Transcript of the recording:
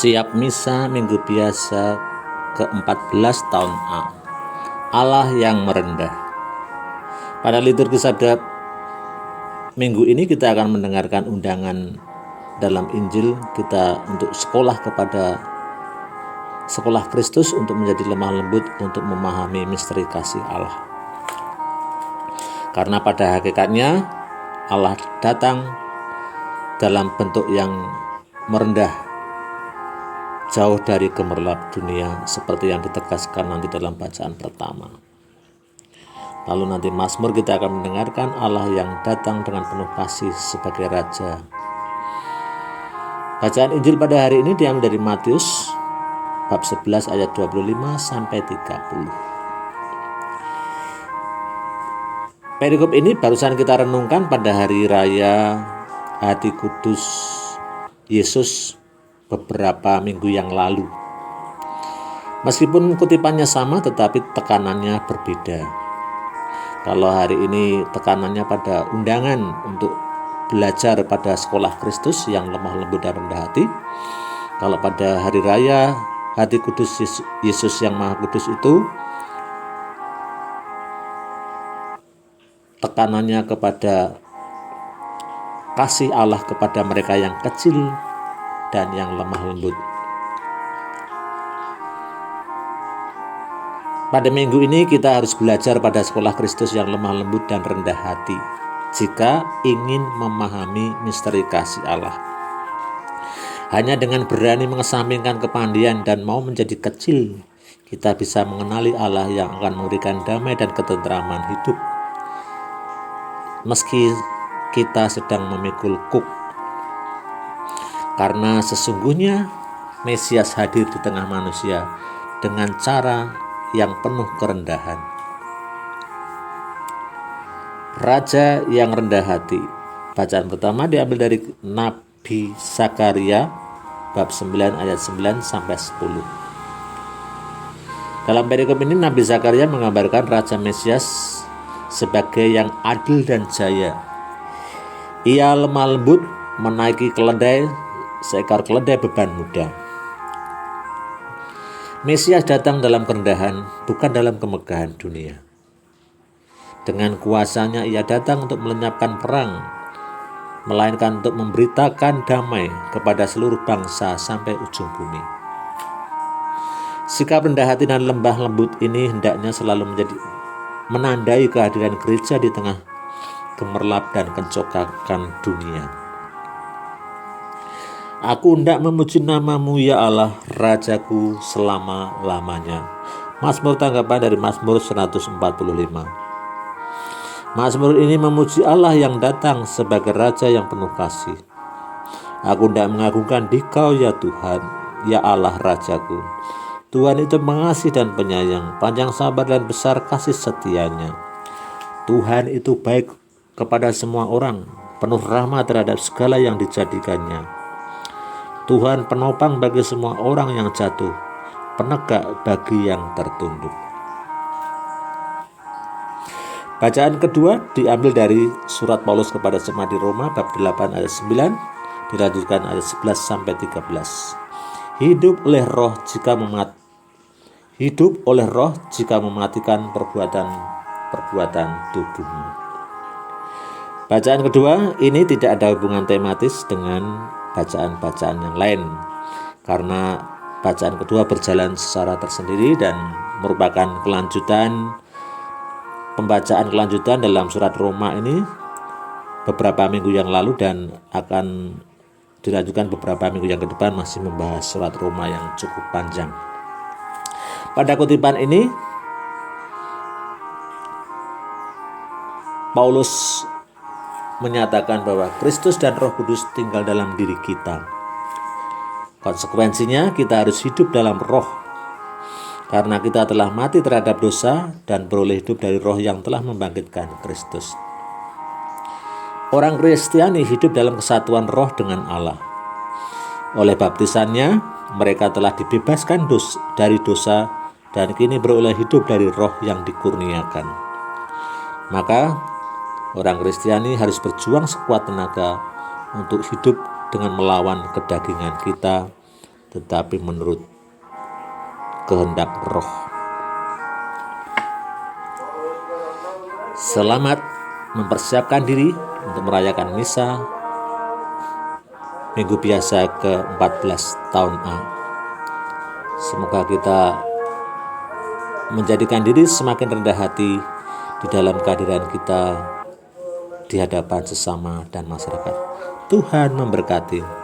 Siap Misa Minggu Biasa ke-14 tahun A. Allah yang merendah. Pada liturgi sabda minggu ini kita akan mendengarkan undangan dalam Injil kita untuk sekolah kepada sekolah Kristus, untuk menjadi lemah lembut, untuk memahami misteri kasih Allah. Karena pada hakikatnya Allah datang dalam bentuk yang merendah, jauh dari gemerlap dunia, seperti yang ditegaskan nanti dalam bacaan pertama. Lalu nanti Mazmur kita akan mendengarkan Allah yang datang dengan penuh kasih sebagai Raja. Bacaan Injil pada hari ini diambil dari Matius bab 11 ayat 25 sampai 30. Perikop ini barusan kita renungkan pada hari raya Hati Kudus Yesus beberapa minggu yang lalu. Meskipun kutipannya sama, tetapi tekanannya berbeda. Kalau hari ini tekanannya pada undangan untuk belajar pada sekolah Kristus yang lemah lembut dan rendah hati. Kalau pada hari raya Hati Kudus Yesus yang Maha Kudus itu tekanannya kepada kasih Allah kepada mereka yang kecil dan yang lemah lembut. Pada minggu ini kita harus belajar pada sekolah Kristus yang lemah lembut dan rendah hati jika ingin memahami misteri kasih Allah. Hanya dengan berani mengesampingkan kepandian dan mau menjadi kecil, kita bisa mengenali Allah yang akan memberikan damai dan ketentraman hidup. Meski kita sedang memikul kuk, karena sesungguhnya Mesias hadir di tengah manusia dengan cara yang penuh kerendahan. Raja yang rendah hati. Bacaan pertama diambil dari Nabi Zakaria bab 9 ayat 9 sampai 10. Dalam perikop ini Nabi Zakaria menggambarkan Raja Mesias sebagai yang adil dan jaya. Ia lemah lembut, menaiki keledai, seekor keledai beban muda. Mesias datang dalam kerendahan, bukan dalam kemegahan dunia. Dengan kuasanya ia datang untuk melenyapkan perang, melainkan untuk memberitakan damai kepada seluruh bangsa sampai ujung bumi. Sikap rendah hati dan lembah lembut ini hendaknya selalu menandai kehadiran gereja di tengah gemerlap dan kencokakan dunia. Aku hendak memuji namamu ya Allah, Rajaku selama-lamanya. Mazmur tanggapan dari Mazmur 145. Mazmur ini memuji Allah yang datang sebagai Raja yang penuh kasih. Aku hendak mengagungkan Dikau ya Tuhan, ya Allah Rajaku. Tuhan itu mengasihi dan penyayang, panjang sabar dan besar kasih setianya. Tuhan itu baik kepada semua orang, penuh rahmat terhadap segala yang dijadikannya. Tuhan penopang bagi semua orang yang jatuh, penegak bagi yang tertunduk. Bacaan kedua diambil dari surat Paulus kepada jemaat di Roma bab 8 ayat 9, dilanjutkan ayat 11 sampai 13. Hidup oleh roh jika mematikan perbuatan tubuhmu. Bacaan kedua ini tidak ada hubungan tematis dengan bacaan-bacaan yang lain, karena bacaan kedua berjalan secara tersendiri dan merupakan pembacaan kelanjutan dalam surat Roma ini beberapa minggu yang lalu, dan akan dilanjutkan beberapa minggu yang ke depan masih membahas surat Roma yang cukup panjang. Pada kutipan ini Paulus menyatakan bahwa Kristus dan Roh Kudus tinggal dalam diri kita. Konsekuensinya kita harus hidup dalam roh, karena kita telah mati terhadap dosa dan beroleh hidup dari roh yang telah membangkitkan Kristus. Orang Kristiani hidup dalam kesatuan roh dengan Allah. Oleh baptisannya, mereka telah dibebaskan dari dosa dan kini beroleh hidup dari roh yang dikurniakan. Maka orang Kristiani harus berjuang sekuat tenaga untuk hidup dengan melawan kedagingan kita tetapi menurut kehendak Roh. Selamat mempersiapkan diri untuk merayakan misa Minggu Biasa ke-14 tahun A. Semoga kita menjadikan diri semakin rendah hati di dalam kehadiran kita di hadapan sesama dan masyarakat. Tuhan memberkati.